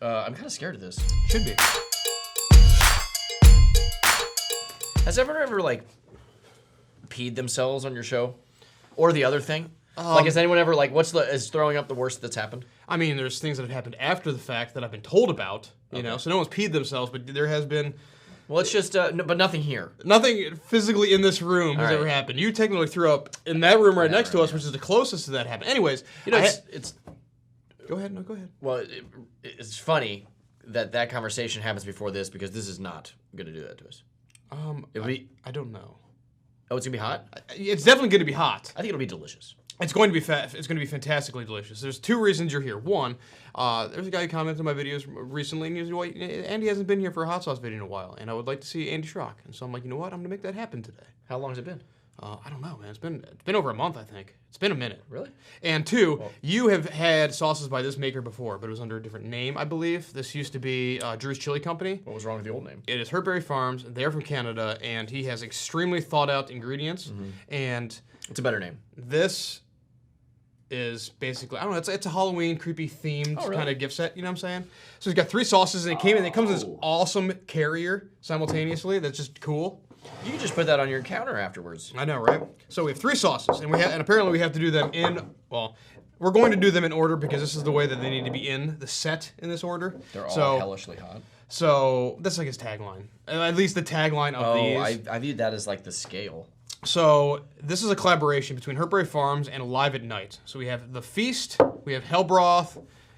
I'm kind of scared of this. Should be. Has everyone ever, like, peed themselves on your show? Or the other thing? Like, has anyone ever, like, is throwing up the worst that's happened? I mean, there's things that have happened after the fact that I've been told about, you know, so no one's peed themselves, but there has been... Well, it's just, but nothing here. Nothing physically in this room has ever happened. You technically threw up in that room right next to us, which is the closest to that happened. Anyways, you know, it's... Go ahead. No, go ahead. Well, it's funny that conversation happens before this because this is not going to do that to us. I don't know. Oh, it's going to be hot? It's definitely going to be hot. I think it'll be delicious. It's going to be It's going to be fantastically delicious. There's two reasons you're here. One, there's a guy who commented on my videos recently, and he was like, Andy hasn't been here for a hot sauce video in a while, and I would like to see Andy Schrock. And so I'm like, you know what? I'm going to make that happen today. How long has it been? I don't know, man. It's been over a month, I think. It's been a minute. Really? And two, you have had sauces by this maker before, but it was under a different name, I believe. This used to be Drew's Chili Company. What was wrong with the old name? It is Herberry Farms. They're from Canada, and he has extremely thought-out ingredients. And it's a better name. This is basically, I don't know, it's a Halloween creepy themed kind of gift set, you know what I'm saying? So he's got 3 sauces, and it comes in this awesome carrier simultaneously that's just cool. You can just put that on your counter afterwards. I know, right? So we have 3 sauces, and apparently we have to do them we're going to do them in order because this is the way that they need to be in the set in this order. They're all hellishly hot. So that's like his tagline. At least the tagline of these. I viewed that as like the scale. So this is a collaboration between Herberry Farms and Alive at Night. So we have The Feast, we have Hell Broth,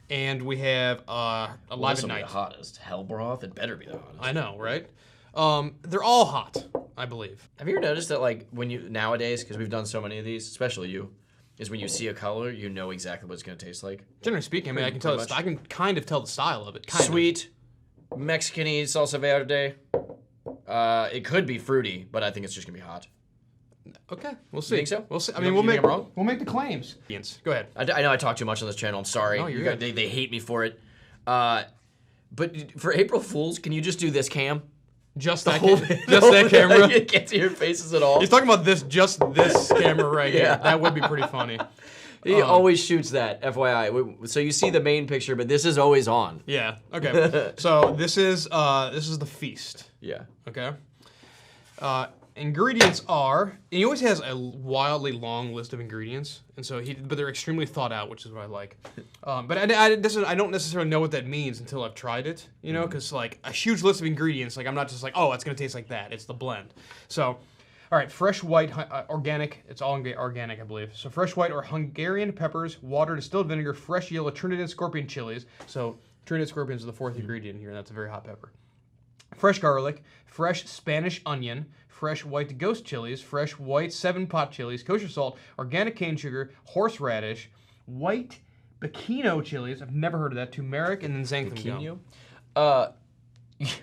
and we have Alive at Night. This will be the hottest. Hell Broth? It better be the hottest. I know, right? They're all hot, I believe. Have you ever noticed that, like, nowadays, because we've done so many of these, especially you, is when you see a color, you know exactly what it's going to taste like? Generally speaking, I mean, I can kind of tell the style of it. Sweet, Mexican-y salsa verde. It could be fruity, but I think it's just going to be hot. Okay, we'll see. You think so? We'll see. I mean, we'll make the claims. Go ahead. I know I talk too much on this channel. I'm sorry. No, you're good. They hate me for it. But for April Fools, can you just do this cam? Just that camera? You can't see your faces at all. He's talking about this camera right here. That would be pretty funny. He always shoots that, FYI. So you see the main picture, but this is always on. Yeah. Okay. So this is The Feast. Yeah. Okay. Ingredients are, and he always has a wildly long list of ingredients, and so but they're extremely thought out, which is what I like. But I don't necessarily know what that means until I've tried it, you know, because like a huge list of ingredients, like I'm not just like, oh, it's gonna taste like that. It's the blend. So, all right, fresh white organic. It's all organic, I believe. So fresh white or Hungarian peppers, water, distilled vinegar, fresh yellow Trinidad scorpion chilies. So Trinidad scorpion is the 4th ingredient here, and that's a very hot pepper. Fresh garlic, fresh Spanish onion, fresh white ghost chilies, fresh white 7-pot chilies, kosher salt, organic cane sugar, horseradish, white Bikino chilies. I've never heard of that. Turmeric and then xanthan gum.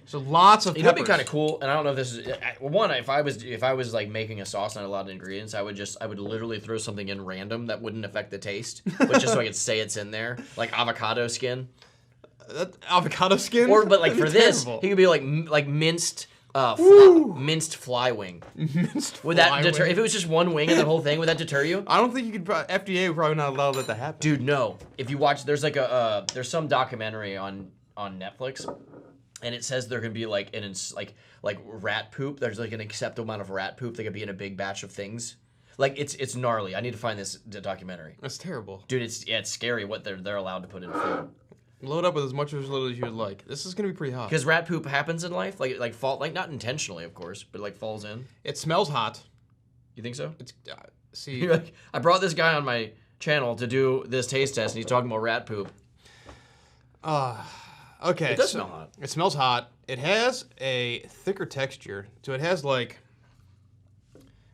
So lots of peppers. It'd be kind of cool, and I don't know if this is one. If I was like making a sauce and a lot of ingredients, I would literally throw something in random that wouldn't affect the taste, but just so I could say it's in there, like avocado skin. Avocado skin? But like for this, he could be like minced minced fly wing. Would that deter? If it was just one wing in the whole thing, would that deter you? I don't think you could. FDA would probably not allow that to happen. Dude, no. If you watch, there's like there's some documentary on Netflix, and it says there can be like like rat poop. There's like an acceptable amount of rat poop that could be in a big batch of things. Like it's gnarly. I need to find this documentary. That's terrible, dude. It's scary what they're allowed to put in food. Load up with as much or as little as you would like. This is gonna be pretty hot. Because rat poop happens in life, like not intentionally, of course, but like falls in. It smells hot. You think so? It's see. You're like, I brought this guy on my channel to do this taste test, and he's talking about rat poop. Okay. It does smell hot. It smells hot. It has a thicker texture, so it has like.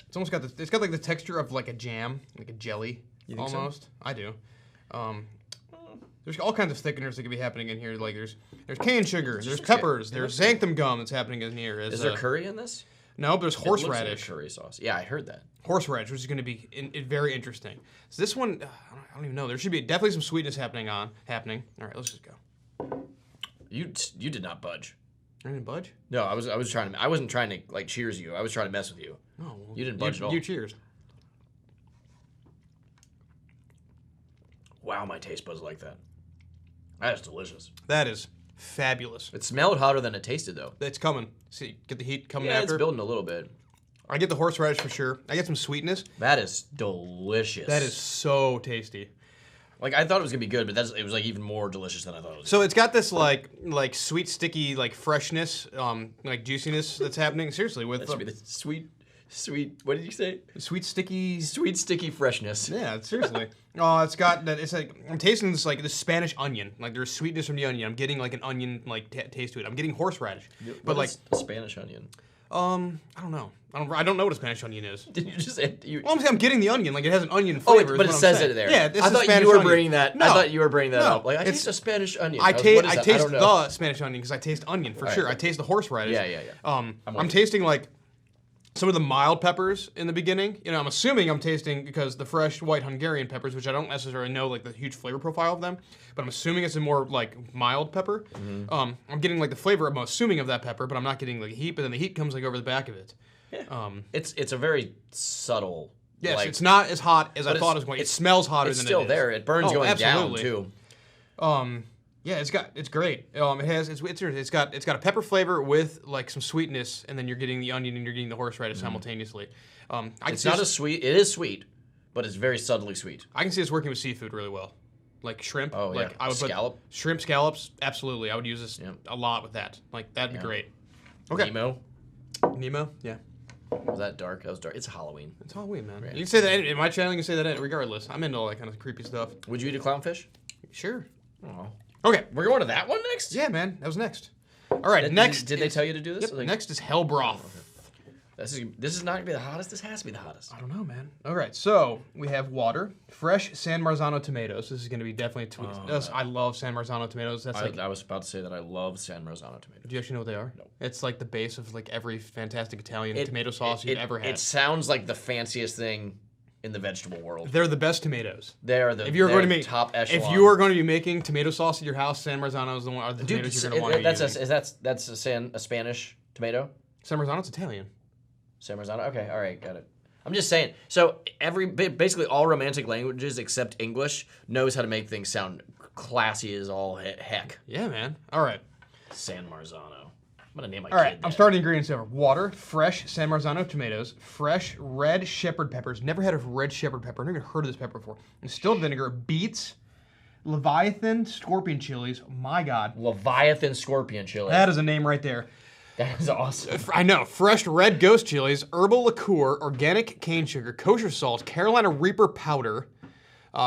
It's almost got it's got like the texture of like a jam, like a jelly. You think almost? So? I do. There's all kinds of thickeners that could be happening in here. Like there's cane sugar, there's peppers, there's xanthan gum that's happening in here. Is there curry in this? No, but there's horseradish. It looks like a curry sauce. Yeah, I heard that. Horseradish, which is going to be very interesting. So this one, I don't even know. There should be definitely some sweetness happening. All right, let's just go. You did not budge. I didn't budge? No, I wasn't trying to like cheers you. I was trying to mess with you. Oh, well, you didn't budge at all. You cheers. Wow, my taste buds like that. That's delicious. That is fabulous. It smelled hotter than it tasted, though. It's coming. See, get the heat coming Yeah, after. it's building a little bit. I get the horseradish for sure. I get some sweetness. That is delicious. That is so tasty. Like, I thought it was gonna be good, but it was like even more delicious than I thought it was. So it's got this like sweet, sticky, like freshness, like juiciness that's happening. Seriously, with That should be the sweet. What did you say? sweet, sticky. Sweet, sticky freshness. Yeah, seriously. Oh, it's got that. It's like I'm tasting this like this Spanish onion. Like there's sweetness from the onion. I'm getting like an onion like taste to it. I'm getting horseradish, but like a Spanish onion. I don't know. I don't know what a Spanish onion is. Did you just say you? Well, I'm getting the onion. Like it has an onion flavor. But it says it there. Yeah, this I is thought Spanish you were onion. bringing that. No. I thought you were bringing that No. up. Like I It's- taste a Spanish onion. I taste taste the Spanish onion because I taste onion for sure. right. I taste the horseradish. Yeah. I'm tasting like some of the mild peppers in the beginning. You know, I'm assuming I'm tasting because the fresh white Hungarian peppers, which I don't necessarily know like the huge flavor profile of them, but I'm assuming it's a more like mild pepper. I'm getting like the flavor, I'm assuming, of that pepper, but I'm not getting like heat. But then the heat comes like over the back of it. Yeah. It's a very subtle. Yes, like, it's not as hot as I thought it was going. It smells hotter It's than still it is. there. It burns going absolutely. down too. Yeah, it's great. It's got a pepper flavor with like some sweetness, and then you're getting the onion and you're getting the horseradish simultaneously. It's not as sweet. It is sweet, but it's very subtly sweet. I can see this working with seafood really well, like shrimp. Oh, like yeah. I would Scallop? put shrimp scallops. Absolutely, I would use this a lot with that. Like that'd be great. Okay. Nemo. Yeah. Was that dark? That was dark. It's Halloween. It's Halloween, man. Right. You can say that in my channel. You can say that regardless. I'm into all that kind of creepy stuff. Would you eat a clownfish? Sure. Oh. Okay. We're going to that one next? Yeah, man. That was next. All right. Next. Did they tell you to do this? Yep, Like, next is Hell Broth. this is not gonna be the hottest. This has to be the hottest. I don't know, man. All right, so we have water, fresh San Marzano tomatoes. This is going to be definitely I love San Marzano tomatoes. That's like. I was about to say that I love San Marzano tomatoes. Do you actually know what they are? No. It's like the base of like every fantastic Italian tomato sauce you've ever had. It sounds like the fanciest thing in the vegetable world. They're the best tomatoes. They are the If you're going to make top echelon. If you are going to be making tomato sauce at your house, San Marzano is the one. Are the tomatoes you're going to want to be using. That's a Spanish tomato. San Marzano's Italian. San Marzano. Okay, all right, got it. I'm just saying. So basically all romantic languages except English knows how to make things sound classy as all heck. Yeah, man. All right. San Marzano. I'm gonna name my All right, kid I'm that. starting ingredients over. Water, fresh San Marzano tomatoes, fresh red shepherd peppers. Never had a red shepherd pepper. Never even heard of this pepper before. Distilled vinegar, beets, Leviathan scorpion chilies. My God, Leviathan scorpion chili. that is a name right there. That is awesome. I know. Fresh red ghost chilies, herbal liqueur, organic cane sugar, kosher salt, Carolina Reaper powder,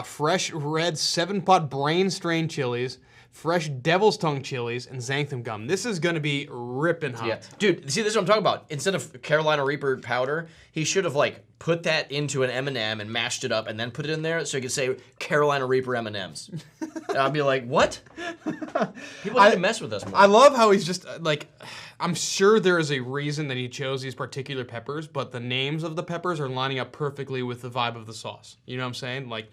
fresh red 7-pot brain strain chilies, fresh devil's tongue chilies, and xanthan gum. This is gonna be ripping hot. Yeah, dude. See, this is what I'm talking about. Instead of Carolina Reaper powder, he should have like put that into an M&M and mashed it up, and then put it in there so he could say Carolina Reaper M&Ms. And I'd be like, what? People need to mess with us more. I love how he's just like, I'm sure there is a reason that he chose these particular peppers, but the names of the peppers are lining up perfectly with the vibe of the sauce. You know what I'm saying? Like,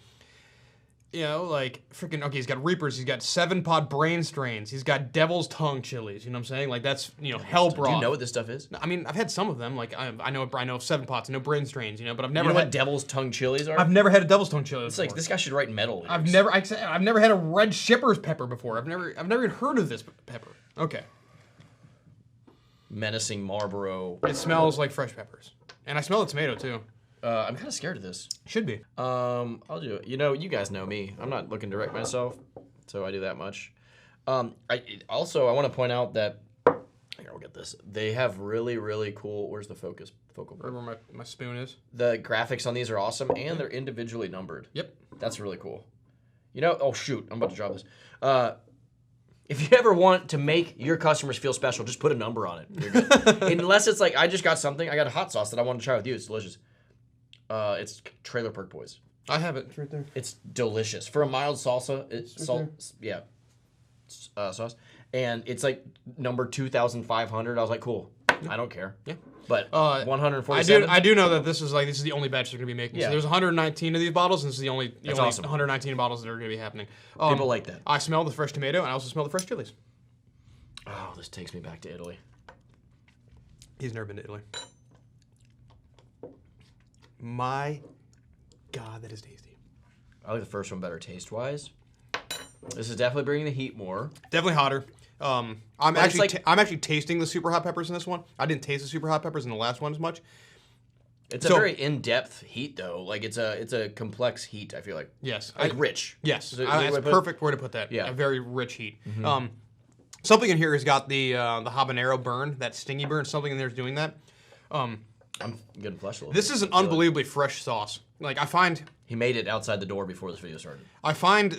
you know, like freaking, okay, he's got Reapers, he's got 7-pot brain strains, he's got devil's tongue chilies, you know what I'm saying? Like that's, you know, Hell Broth. Do you know what this stuff is? I mean, I've had some of them, like I know 7-pots, I know brain strains, you know, but I've never You know had, what devil's tongue chilies are? I've never had a devil's tongue chili It's before. like this guy should write metal lyrics. I've never had a red shepherd's pepper before. I've never even heard of this pepper. Okay. Menacing Marlboro. It smells like fresh peppers. And I smell the tomato too. I'm kind of scared of this. Should be. I'll do it. You know, you guys know me. I'm not looking to wreck myself, so I do that much. I want to point out that here, I'll get this. They have really, really cool. Where's the focal Right point? where my spoon is. The graphics on these are awesome, and they're individually numbered. Yep. That's really cool. You know, oh shoot, I'm about to drop this. If you ever want to make your customers feel special, just put a number on it. You're good. Unless it's like, I just got something. I got a hot sauce that I want to try with you. It's delicious. It's Trailer Park Boys. I have it. It's right there. It's delicious. For a mild salsa, sauce. And it's like number 2,500. I was like, cool. I don't care. Yeah. But 147. I do know that this is the only batch they're gonna be making. Yeah. So there's 119 of these bottles, and this is the only awesome. 119 bottles that are gonna be happening. People like that. I smell the fresh tomato, and I also smell the fresh chilies. Oh, this takes me back to Italy. He's never been to Italy. My God, that is tasty. I like the first one better taste-wise. This is definitely bringing the heat more. Definitely hotter. I'm actually tasting the super hot peppers in this one. I didn't taste the super hot peppers in the last one as much. It's a very in-depth heat, though. Like it's a complex heat. I feel like. Yes. Like rich. Yes. That's a perfect word to put that. Yeah. A very rich heat. Mm-hmm. Something in here has got the habanero burn, that stingy burn. Something in there is doing that. I'm getting flushed a little. This is an unbelievably fresh sauce. Like I find. He made it outside the door before this video started. I find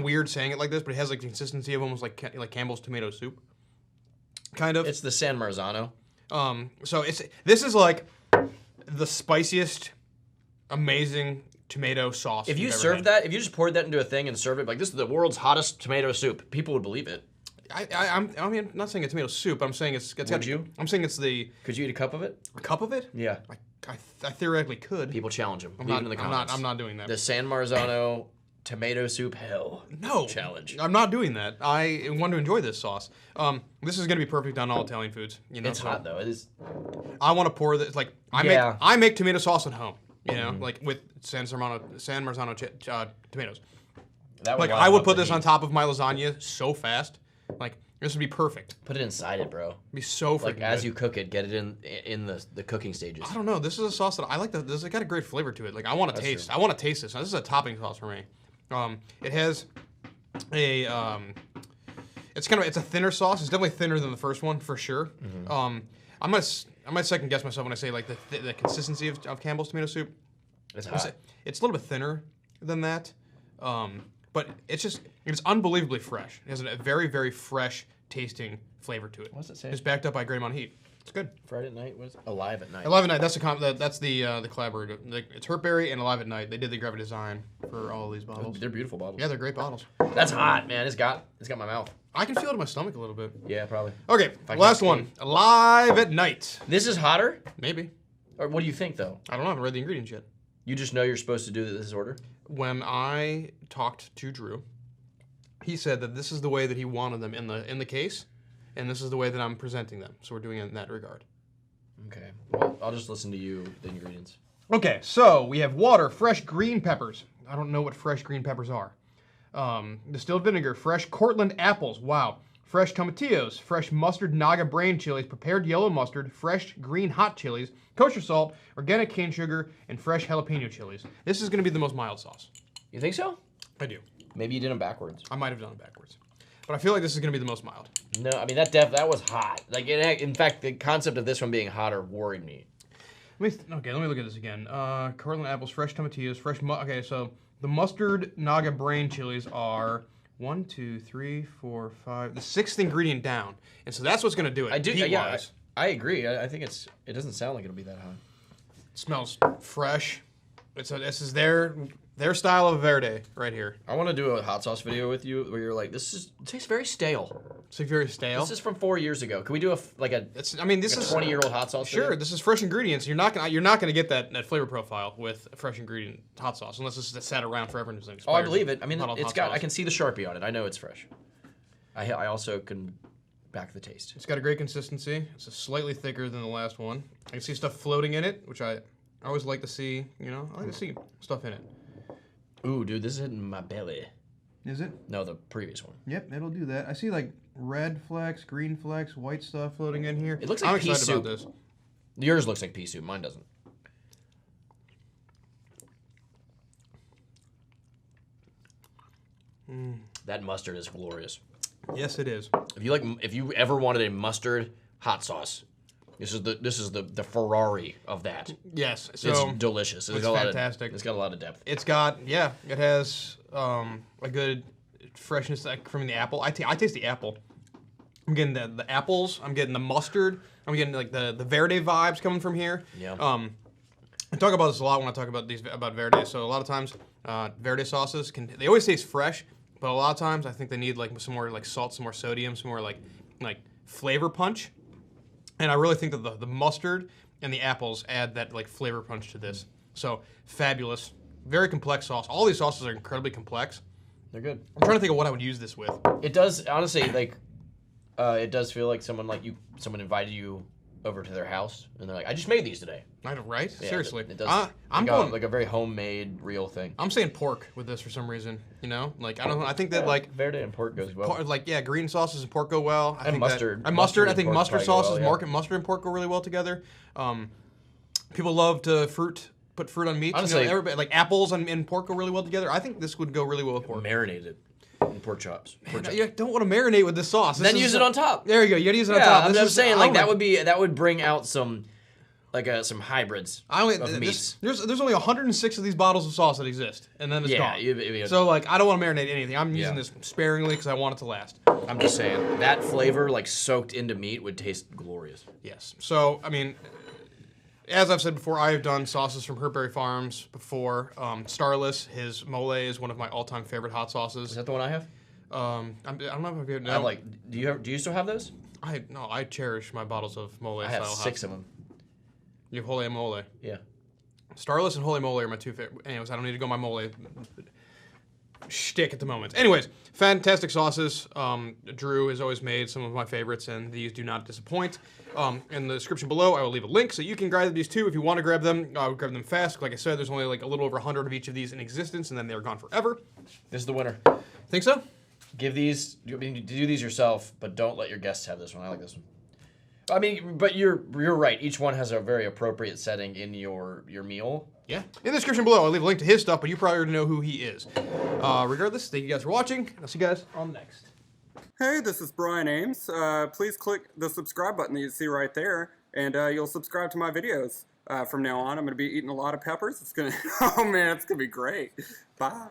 weird saying it like this, but it has like the consistency of almost like Campbell's tomato soup. Kind of. It's the San Marzano. So this is like the spiciest, amazing tomato sauce. If you served that, if you just poured that into a thing and served it, like this is the world's hottest tomato soup, people would believe it. I mean, I'm not saying it's tomato soup. I'm saying it's got. You? I'm saying it's the. Could you eat a cup of it? A cup of it? Yeah. I theoreticly could. People challenge him. Leave it in the comments. I'm not doing that. The San Marzano tomato soup challenge. I'm not doing that. I want to enjoy this sauce. This is gonna be perfect on all Italian foods. You know, it's hot though. It is. I want to pour this. Like I make tomato sauce at home. You know, like with San Marzano tomatoes. Like I would put this on top of my lasagna so fast. Like this would be perfect. Put it inside it, bro. It'd be so freaking like as good. You cook it, get it in the cooking stages. I don't know. This is a sauce that I like. This has got a great flavor to it. Like I want to taste. True. I want to taste this. Now, this is a topping sauce for me. It has a it's a thinner sauce. It's definitely thinner than the first one for sure. Mm-hmm. I might second guess myself when I say like the consistency of Campbell's tomato soup. It's hot. It's a little bit thinner than that. But it's unbelievably fresh. It has a very, very fresh tasting flavor to it. What's it say? It's backed up by Great Amount of Heat. It's good. Friday at Night? What is it? Alive at Night. Alive at Night. That's the collaborator. It's Hurtberry and Alive at Night. They did the graphic design for all of these bottles. They're beautiful bottles. Yeah, they're great bottles. That's hot, man. It's got my mouth. I can feel it in my stomach a little bit. Yeah, probably. Okay, last one. Alive at Night. This is hotter? Maybe. Or what do you think, though? I don't know. I haven't read the ingredients yet. You just know you're supposed to do this order? When I talked to Drew, he said that this is the way that he wanted them in the case, and this is the way that I'm presenting them. So we're doing it in that regard. Okay. Well, I'll just listen to you, the ingredients. Okay, so we have water, fresh green peppers. I don't know what fresh green peppers are. Distilled vinegar, fresh Cortland apples. Wow. Fresh tomatillos, fresh mustard Naga brain chilies, prepared yellow mustard, fresh green hot chilies, kosher salt, organic cane sugar, and fresh jalapeno chilies. This is going to be the most mild sauce. You think so? I do. Maybe you did them backwards. I might have done it backwards. But I feel like this is going to be the most mild. No, I mean, that was hot. Like, in fact, the concept of this one being hotter worried me. Let me look at this again. Cortland apples, fresh tomatillos, okay, so the mustard Naga brain chilies are 1, 2, 3, 4, 5, the sixth ingredient down. And so that's what's going to do it. I agree. I think it doesn't sound like it'll be that hot. It smells fresh. This is their style of verde right here. I want to do a hot sauce video with you where you're like, it tastes very stale. It's like very stale. This is from 4 years ago. Can we do this is 20-year-old hot sauce Sure, video? This is fresh ingredients. You're not gonna get that flavor profile with a fresh ingredient hot sauce unless this is sat around forever and it's Oh, I believe it. I mean, it's got. I can see the Sharpie on it. I know it's fresh. I also can back the taste. It's got a great consistency. It's slightly thicker than the last one. I can see stuff floating in it, which I always like to see. You know, I like to see stuff in it. Ooh, dude, this is hitting my belly. Is it? No, the previous one. Yep, it'll do that. I see like red flecks, green flecks, white stuff floating in here. It looks like pea soup. About this. Yours looks like pea soup. Mine doesn't. That mustard is glorious. Yes, it is. If you ever wanted a mustard hot sauce, this is the Ferrari of that. Yes, so it's delicious. It's fantastic. It's got a lot of depth. It has a good freshness from the apple. I taste the apple. I'm getting the apples. I'm getting the mustard. I'm getting like the verde vibes coming from here. Yeah. I talk about this a lot when I talk about verde. So a lot of times, verde sauces they always taste fresh, but a lot of times I think they need like some more like salt, some more sodium, some more like flavor punch. And I really think that the mustard and the apples add that like flavor punch to this. So fabulous, very complex sauce. All these sauces are incredibly complex. They're good. I'm trying to think of what I would use this with. It does honestly it does feel like someone invited you over to their house, and they're like, "I just made these today." I don't, right? Yeah, Seriously. it does. I'm like going like a very homemade, real thing. I'm saying pork with this for some reason. You know, like I don't know. I think that like Verde and pork goes well. green sauces and pork go well. I think mustard. And mustard. I think and pork mustard probably go sauces, well, yeah. mustard and pork go really well together. People love to put fruit on meat. Honestly, everybody, like apples and pork go really well together. I think this would go really well with pork. Marinated in pork chops. You don't want to marinate with this sauce. Then use it on top. There you go. You got to use it on top. I'm just saying, like that would bring out some hybrids of meats. There's only 106 of these bottles of sauce that exist, and then it's gone. So like, I don't want to marinate anything. I'm using this sparingly because I want it to last. I'm just saying that flavor, like soaked into meat, would taste glorious. Yes. So I mean, as I've said before, I have done sauces from Herberry Farms before. Starless, his mole is one of my all-time favorite hot sauces. Is that the one I have? I don't know if you I like. Do you still have those? I cherish my bottles of mole. I have 6 of them. You have Holy and Mole. Yeah. Starless and Holy Mole are my 2 favorite. Anyways, I don't need to go my mole shtick at the moment. Anyways, fantastic sauces. Drew has always made some of my favorites, and these do not disappoint. In the description below, I will leave a link so you can grab these too if you want to grab them. Grab them fast. Like I said, there's only like a little over 100 of each of these in existence, and then they're gone forever. This is the winner. Think so? Give these. Do these yourself, but don't let your guests have this one. I like this one. I mean, but you're right. Each one has a very appropriate setting in your meal. Yeah. In the description below, I'll leave a link to his stuff, but you probably already know who he is. Regardless, thank you guys for watching, and I'll see you guys on the next. Hey, this is Brian Ames. Please click the subscribe button that you see right there, and you'll subscribe to my videos. From now on, I'm going to be eating a lot of peppers. It's going to, oh man, it's going to be great. Bye.